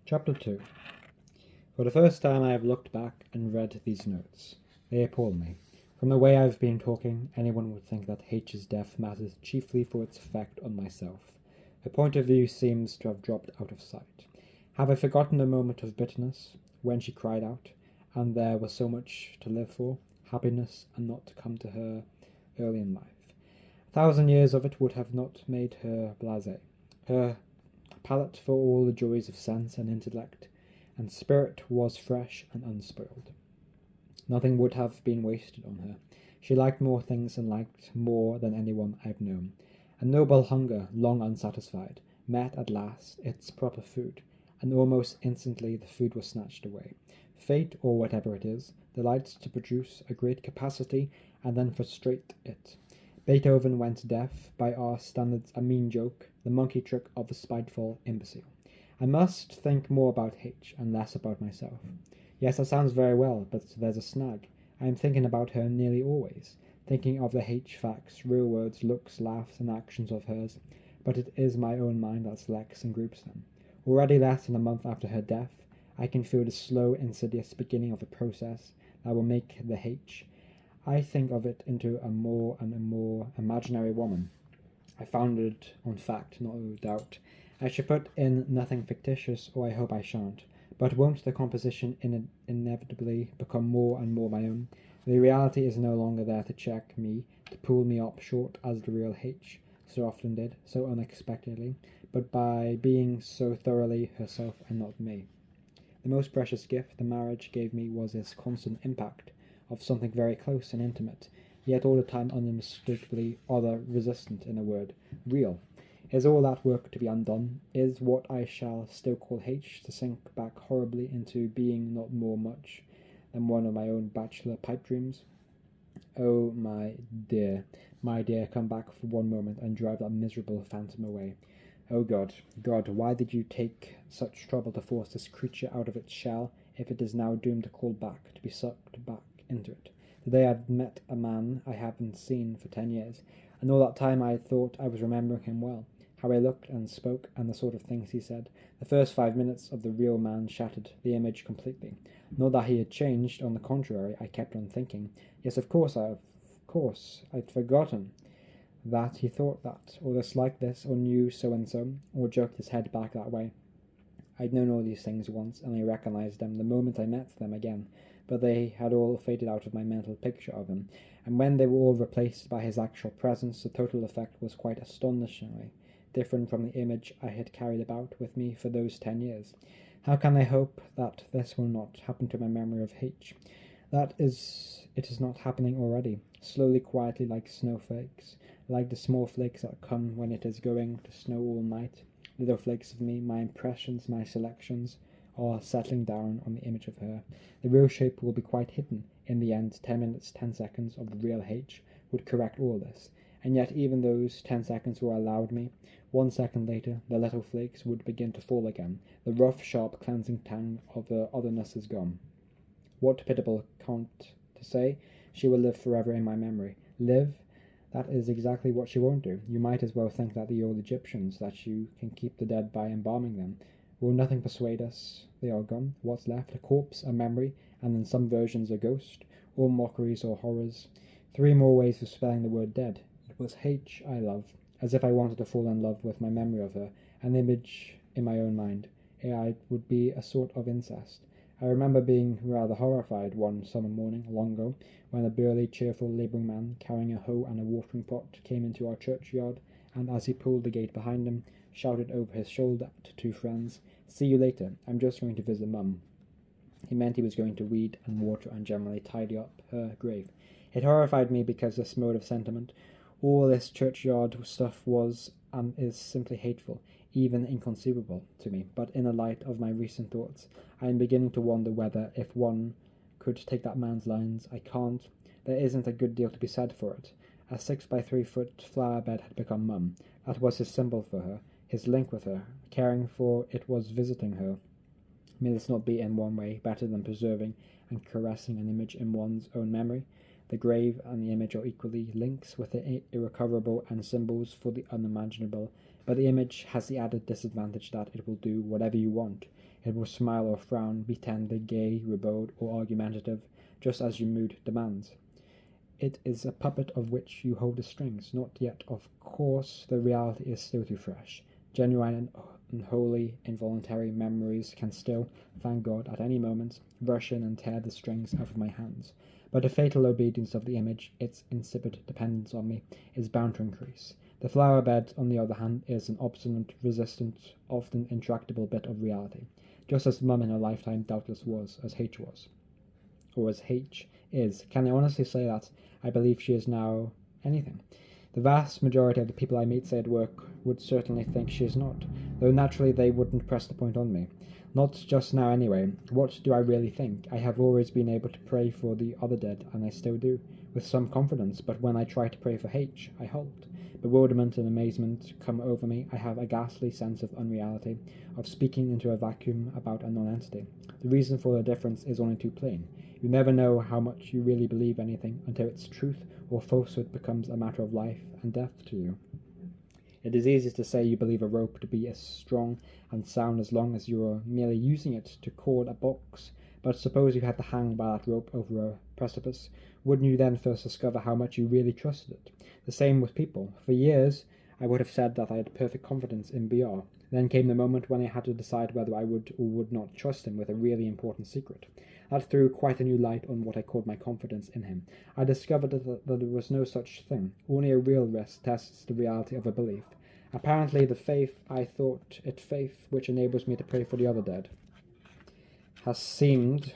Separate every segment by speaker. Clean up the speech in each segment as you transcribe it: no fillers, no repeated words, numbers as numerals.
Speaker 1: Chapter 2. For the first time I have looked back and read these notes. They appall me. From the way I've been talking, anyone would think that H's death matters chiefly for its effect on myself. Her point of view seems to have dropped out of sight. Have I forgotten the moment of bitterness, when she cried out, and there was so much to live for, happiness, and not to come to her early in life? 1,000 years of it would have not made her blasé. Her palate for all the joys of sense and intellect and spirit was fresh and unspoiled. Nothing would have been wasted on her. She liked more things and liked more than anyone I've known. A noble hunger, long unsatisfied, met at last its proper food, and almost instantly the food was snatched away. Fate, or whatever it is, delights to produce a great capacity and then frustrate it. Beethoven went deaf, by our standards a mean joke, the monkey trick of a spiteful imbecile. I must think more about H and less about myself. Yes, that sounds very well, but there's a snag. I am thinking about her nearly always, thinking of the H facts, real words, looks, laughs, and actions of hers, but it is my own mind that selects and groups them. Already less than a month after her death, I can feel the slow, insidious beginning of a process that will make the H. I think of it into a more and a more imaginary woman. I founded on fact, no doubt. I should put in nothing fictitious, or I hope I shan't. But won't the composition inevitably become more and more my own? The reality is no longer there to check me, to pull me up short as the real H so often did, so unexpectedly, but by being so thoroughly herself and not me. The most precious gift the marriage gave me was its constant impact of something very close and intimate, yet all the time unmistakably other, resistant, in a word, real. Is all that work to be undone? Is what I shall still call H to sink back horribly into being not more much than one of my own bachelor pipe dreams? Oh, my dear, come back for one moment and drive that miserable phantom away. Oh God, why did you take such trouble to force this creature out of its shell, if it is now doomed to crawl back, to be sucked back into it? Today I've met a man I haven't seen for 10 years, and all that time I thought I was remembering him well. How he looked and spoke, and the sort of things he said. The first 5 minutes of the real man shattered the image completely. Not that he had changed, on the contrary, I kept on thinking, yes, of course, I'd forgotten that he thought that, or disliked this, or knew so-and-so, or jerked his head back that way. I'd known all these things once, and I recognized them the moment I met them again, but they had all faded out of my mental picture of him, and when they were all replaced by his actual presence, the total effect was quite astonishingly different from the image I had carried about with me for those 10 years. How can I hope that this will not happen to my memory of H? It is not happening already, slowly, quietly, like snowflakes, like the small flakes that come when it is going to snow all night. Little flakes of me, my impressions, my selections, are settling down on the image of her. The real shape will be quite hidden. In the end, 10 minutes, 10 seconds of the real H would correct all this. And yet even those 10 seconds were allowed me. 1 second later, the little flakes would begin to fall again. The rough, sharp, cleansing tang of the otherness is gone. What pitiable cant to say! She will live forever in my memory. Live? That is exactly what she won't do. You might as well think that the old Egyptians, that you can keep the dead by embalming them. Will nothing persuade us they are gone? What's left? A corpse, a memory, and in some versions a ghost, or mockeries or horrors. 3 more ways of spelling the word dead. It was H I love, as if I wanted to fall in love with my memory of her, an image in my own mind. It would be a sort of incest. I remember being rather horrified one summer morning, long ago, when a burly, cheerful labouring man, carrying a hoe and a watering pot, came into our churchyard, and as he pulled the gate behind him, shouted over his shoulder to 2 friends, "See you later, I'm just going to visit Mum." He meant he was going to weed and water and generally tidy up her grave. It horrified me because this mode of sentiment, all this churchyard stuff, was and is simply hateful, even inconceivable to me. But in the light of my recent thoughts, I am beginning to wonder whether, if one could take that man's lines, I can't. There isn't a good deal to be said for it. A 6-by-3-foot flower bed had become Mum. That was his symbol for her, his link with her. Caring for it was visiting her. May this not be in one way better than preserving and caressing an image in one's own memory? The grave and the image are equally links with the irrecoverable and symbols for the unimaginable, but the image has the added disadvantage that it will do whatever you want. It will smile or frown, be tender, gay, ribald, or argumentative, just as your mood demands. It is a puppet of which you hold the strings, not yet, of course, the reality is still too fresh. Genuine and unholy, involuntary memories can still, thank God, at any moment, rush in and tear the strings out of my hands. But the fatal obedience of the image, its insipid dependence on me, is bound to increase. The flower bed, on the other hand, is an obstinate, resistant, often intractable bit of reality, just as Mum in her lifetime doubtless was, as H was. Or as H is. Can I honestly say that I believe she is now anything? The vast majority of the people I meet, say at work, would certainly think she is not, though naturally they wouldn't press the point on me. Not just now anyway. What do I really think? I have always been able to pray for the other dead, and I still do, with some confidence, but when I try to pray for H, I halt. Bewilderment and amazement come over me. I have a ghastly sense of unreality, of speaking into a vacuum about a non-entity. The reason for the difference is only too plain. You never know how much you really believe anything until its truth or falsehood becomes a matter of life and death to you. It is easy to say you believe a rope to be as strong and sound as long as you are merely using it to cord a box, but suppose you had to hang by that rope over a precipice, wouldn't you then first discover how much you really trusted it? The same with people. For years I would have said that I had perfect confidence in BR. Then came the moment when I had to decide whether I would or would not trust him with a really important secret. That threw quite a new light on what I called my confidence in him. I discovered that there was no such thing. Only a real risk tests the reality of a belief. Apparently the faith I thought it faith which enables me to pray for the other dead has seemed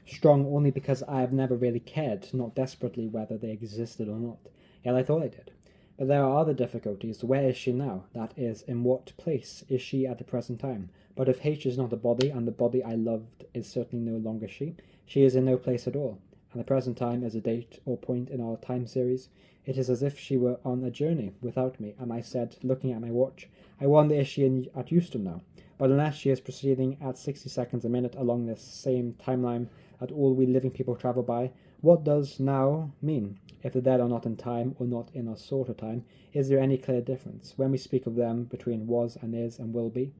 Speaker 1: strong only because I have never really cared, not desperately, whether they existed or not. Yet I thought I did. But there are other difficulties. Where is she now? That is, in what place is she at the present time? But if H is not a body, and the body I loved is certainly no longer she is in no place at all, and the present time is a date or point in our time series. It is as if she were on a journey without me, and I said, looking at my watch, I wonder is she at Euston now? But unless she is proceeding at 60 seconds a minute along this same timeline that all we living people travel by, what does now mean? If the dead are not in time, or not in a sort of time, is there any clear difference, when we speak of them, between was and is and will be?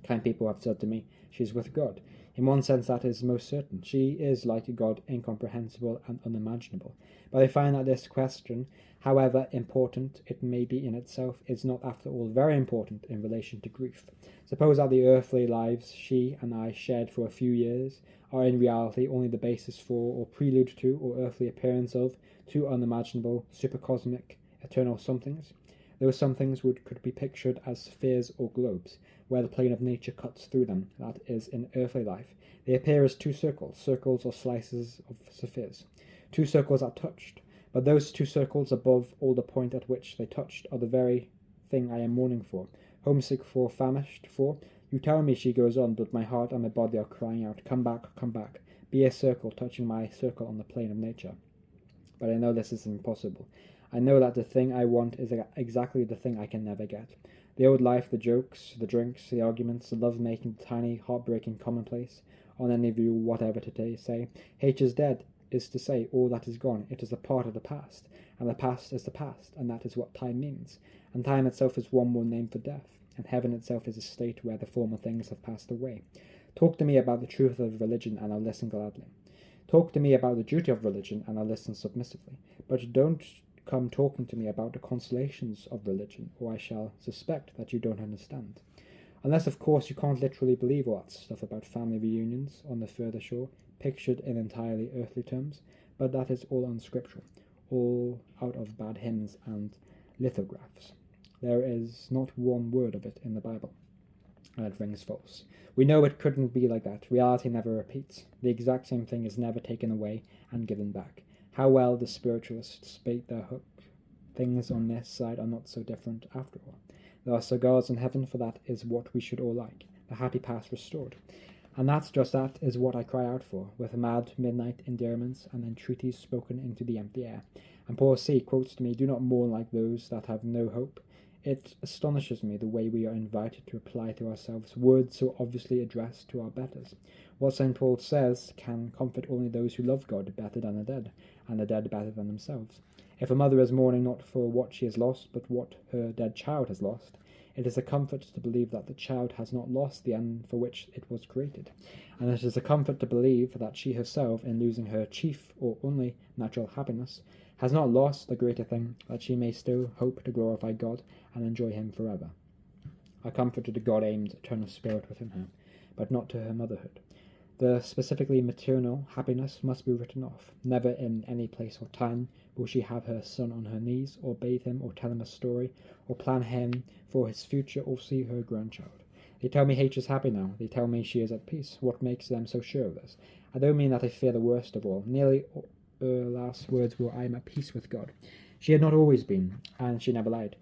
Speaker 1: Kind people have said to me, she is with God. In one sense that is most certain. She is like God, incomprehensible and unimaginable. But I find that this question, however important it may be in itself, is not after all very important in relation to grief. Suppose that the earthly lives she and I shared for a few years are in reality only the basis for, or prelude to, or earthly appearance of, two unimaginable, supercosmic, eternal somethings. Those somethings could be pictured as spheres or globes, where the plane of nature cuts through them, that is, in earthly life. They appear as two circles. Circles or slices of spheres. Two circles are touched, but those two circles above all the point at which they touched are the very thing I am mourning for, homesick for, famished for. You tell me, she goes on, but my heart and my body are crying out, come back, be a circle touching my circle on the plane of nature. But I know this is impossible. I know that the thing I want is exactly the thing I can never get. The old life, the jokes, the drinks, the arguments, the love-making, the tiny, heartbreaking commonplace, on any view whatever to say. H is dead, is to say all that is gone. It is a part of the past, and the past is the past, and that is what time means. And time itself is one more name for death, and heaven itself is a state where the former things have passed away. Talk to me about the truth of religion, and I'll listen gladly. Talk to me about the duty of religion, and I'll listen submissively. But don't come talking to me about the consolations of religion, or I shall suspect that you don't understand. Unless, of course, you can't literally believe all that stuff about family reunions on the further shore, pictured in entirely earthly terms, but that is all unscriptural, all out of bad hymns and lithographs. There is not one word of it in the Bible, and it rings false. We know it couldn't be like that. Reality never repeats. The exact same thing is never taken away and given back. How well the spiritualists bait their hook. Things on this side are not so different after all. There are cigars in heaven, for that is what we should all like, the happy past restored. And that is what I cry out for, with mad midnight endearments and entreaties spoken into the empty air. And poor C quotes to me, do not mourn like those that have no hope. It astonishes me the way we are invited to apply to ourselves words so obviously addressed to our betters. What St. Paul says can comfort only those who love God better than the dead, and the dead better than themselves. If a mother is mourning not for what she has lost, but what her dead child has lost, it is a comfort to believe that the child has not lost the end for which it was created, and it is a comfort to believe that she herself, in losing her chief or only natural happiness, has not lost the greater thing, that she may still hope to glorify God and enjoy him forever. A comfort to the God-aimed eternal spirit within her, but not to her motherhood. The specifically maternal happiness must be written off. Never in any place or time will she have her son on her knees, or bathe him, or tell him a story, or plan him for his future, or see her grandchild. They tell me H is happy now. They tell me she is at peace. What makes them so sure of this? I don't mean that I fear the worst of all. Nearly her last words were, I am at peace with God. She had not always been, and she never lied.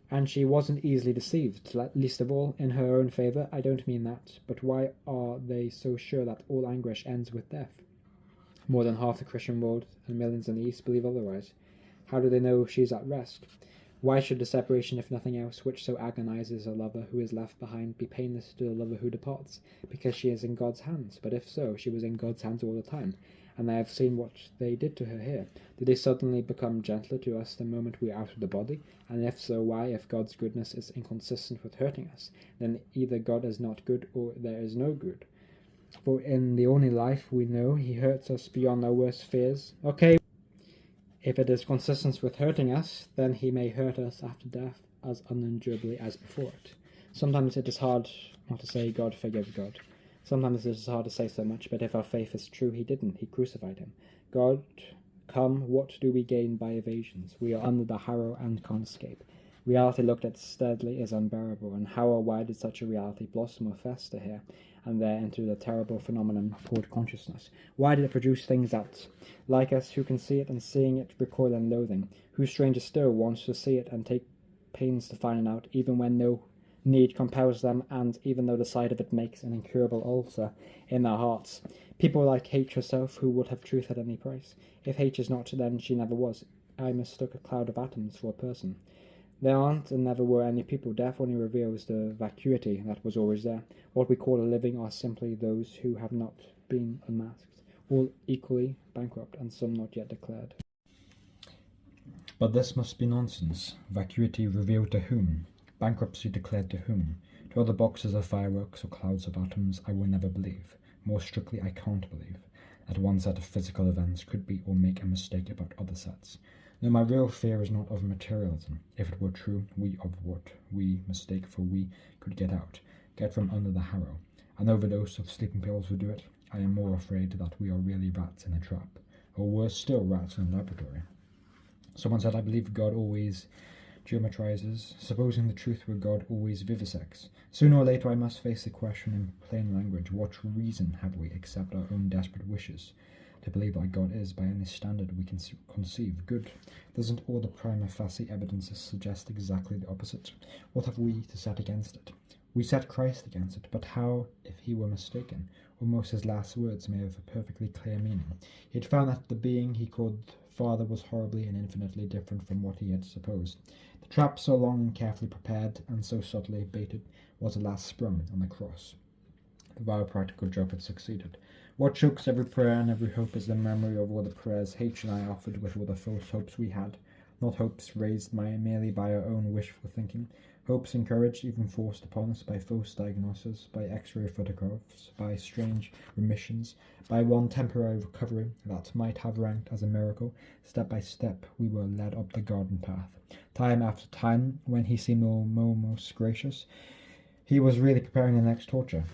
Speaker 1: And she wasn't easily deceived, least of all in her own favour. I don't mean that, but why are they so sure that all anguish ends with death? More than half the Christian world and millions in the East believe otherwise. How do they know she's at rest? Why should the separation, if nothing else, which so agonizes a lover who is left behind, be painless to the lover who departs? Because she is in God's hands. But if so, she was in God's hands all the time, and I have seen what they did to her here. Did they suddenly become gentler to us the moment we are out of the body? And if so, why? If God's goodness is inconsistent with hurting us, then either God is not good or there is no good. For in the only life we know, he hurts us beyond our worst fears. Okay, if it is consistent with hurting us, then he may hurt us after death as unendurably as before it. Sometimes it is hard not to say, God forgive God. Sometimes it is hard to say so much, but if our faith is true, he didn't. He crucified him. God, come, what do we gain by evasions? We are under the harrow and can't escape. Reality looked at steadily is unbearable, and how or why did such a reality blossom or fester here and there into the terrible phenomenon called consciousness? Why did it produce things that, like us, who can see it and seeing it recoil in loathing, who stranger still wants to see it and take pains to find it out, even when no need compels them, and even though the sight of it makes an incurable ulcer in their hearts? People like H herself, who would have truth at any price. If H is not, then she never was. I mistook a cloud of atoms for a person. There aren't and never were any people. Death only reveals the vacuity that was always there. What we call a living are simply those who have not been unmasked, all equally bankrupt, and some not yet declared. But this must be nonsense. Vacuity revealed to whom? Bankruptcy declared to whom? To other boxes of fireworks or clouds of atoms I will never believe. More strictly, I can't believe that one set of physical events could be or make a mistake about other sets. No, my real fear is not of materialism. If it were true, we of what we mistake for we could get from under the harrow. An overdose of sleeping pills would do it. I am more afraid that we are really rats in a trap, or worse still, rats in a laboratory. Someone said, I believe God always geometrizes. Supposing the truth were God always vivisects. Sooner or later I must face the question in plain language. What reason have we, except our own desperate wishes, to believe that God is, by any standard we can conceive, good? Doesn't all the prima facie evidences suggest exactly the opposite? What have we to set against it? We set Christ against it, but how if he were mistaken? Almost his last words may have a perfectly clear meaning. He had found that the being he called Father was horribly and infinitely different from what he had supposed. The trap so long and carefully prepared and so subtly baited was at last sprung on the cross. The vile practical joke had succeeded. What chokes every prayer and every hope is the memory of all the prayers H and I offered with all the false hopes we had, not hopes raised merely by our own wishful thinking, hopes encouraged, even forced upon us by false diagnoses, by X-ray photographs, by strange remissions, by one temporary recovery that might have ranked as a miracle. Step by step we were led up the garden path. Time after time, when he seemed almost gracious, he was really preparing the next torture.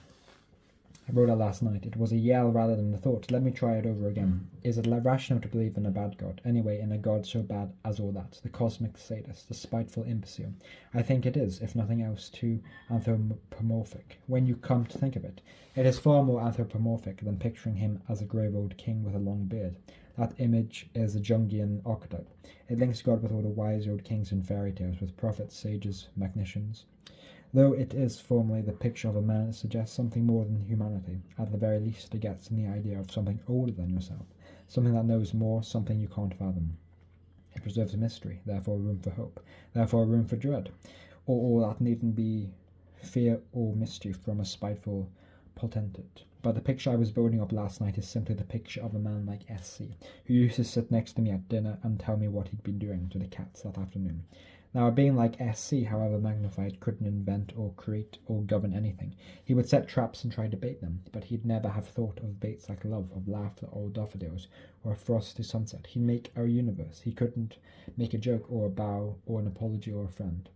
Speaker 1: I wrote it last night. It was a yell rather than a thought. Let me try it over again. Is it rational to believe in a bad God? Anyway, in a God so bad as all that, the cosmic sadist, the spiteful imbecile. I think it is, if nothing else, too anthropomorphic. When you come to think of it, it is far more anthropomorphic than picturing him as a grave old king with a long beard. That image is a Jungian archetype. It links God with all the wise old kings in fairy tales, with prophets, sages, mechanicians. Though it is formally the picture of a man, it suggests something more than humanity. At the very least, it gets in the idea of something older than yourself, something that knows more, something you can't fathom. It preserves a mystery, therefore room for hope, therefore room for dread, or all that needn't be fear or mischief from a spiteful potentate. but the picture I was building up last night is simply the picture of a man like S.C., who used to sit next to me at dinner and tell me what he'd been doing to the cats that afternoon. Now, a being like S.C., however magnified, couldn't invent or create or govern anything. He would set traps and try to bait them, but he'd never have thought of baits like love, of laughter, or daffodils, or a frosty sunset. He'd make our universe. He couldn't make a joke or a bow or an apology or a friend.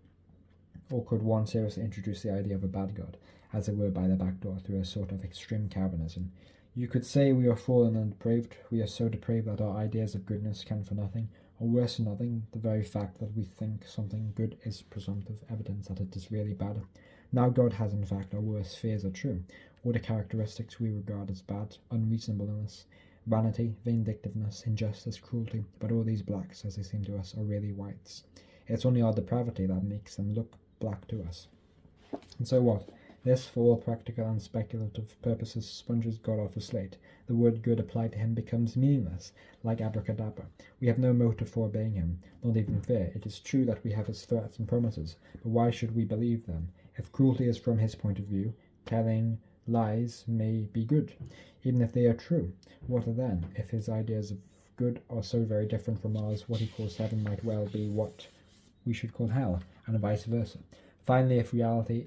Speaker 1: Or could one seriously introduce the idea of a bad God, as it were by the back door, through a sort of extreme Calvinism? You could say we are fallen and depraved. We are so depraved that our ideas of goodness count for nothing, or worse than nothing, the very fact that we think something good is presumptive evidence that it is really bad. Now God has in fact our worst fears are true. All the characteristics we regard as bad, unreasonableness, vanity, vindictiveness, injustice, cruelty, but all these blacks, as they seem to us, are really whites. It's only our depravity that makes them look black to us. And so what? This, for all practical and speculative purposes, sponges God off the slate. The word good applied to him becomes meaningless, like abracadabra. We have no motive for obeying him, not even fear. It is true that we have his threats and promises, but why should we believe them? If cruelty is from his point of view, telling lies may be good, even if they are true. What then? If his ideas of good are so very different from ours, what he calls heaven might well be what we should call hell, and vice versa. Finally, if reality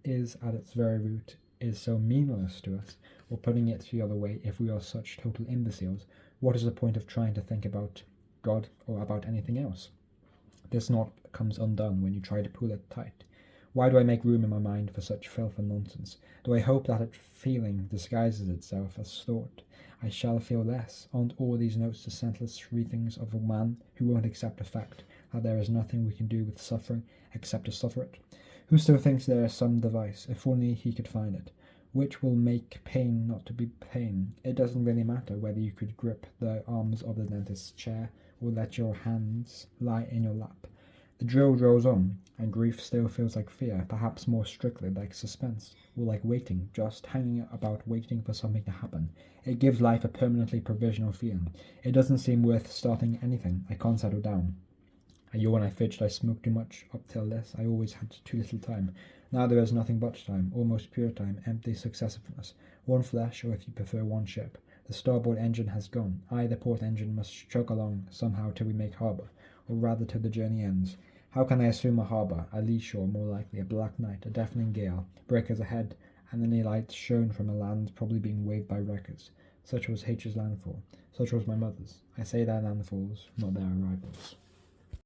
Speaker 1: is at its very root is so meaningless to us, or putting it the other way, if we are such total imbeciles, what is the point of trying to think about God or about anything else? This knot comes undone when you try to pull it tight. Why do I make room in my mind for such filth and nonsense? Do I hope that feeling disguises itself as thought? I shall feel less. Aren't all these notes the senseless breathings of a man who won't accept the fact that there is nothing we can do with suffering except to suffer it? Who still thinks there is some device, if only he could find it, which will make pain not to be pain? It doesn't really matter whether you could grip the arms of the dentist's chair or let your hands lie in your lap. The drill drills on, and grief still feels like fear, perhaps more strictly like suspense, or like waiting, just hanging about waiting for something to happen. It gives life a permanently provisional feeling. It doesn't seem worth starting anything. I can't settle down. I yawn, I fidget, I smoke too much. Up till this, I always had too little time. Now there is nothing but time, almost pure time, empty successiveness. One flesh, or if you prefer, one ship. The starboard engine has gone. I, the port engine, must chug along somehow till we make harbour, or rather till the journey ends. How can I assume a harbour? A lee shore, more likely, a black night, a deafening gale, breakers ahead, and any lights shown from a land probably being waved by wreckers. Such was H's landfall. Such was my mother's. I say their landfalls, not their arrivals.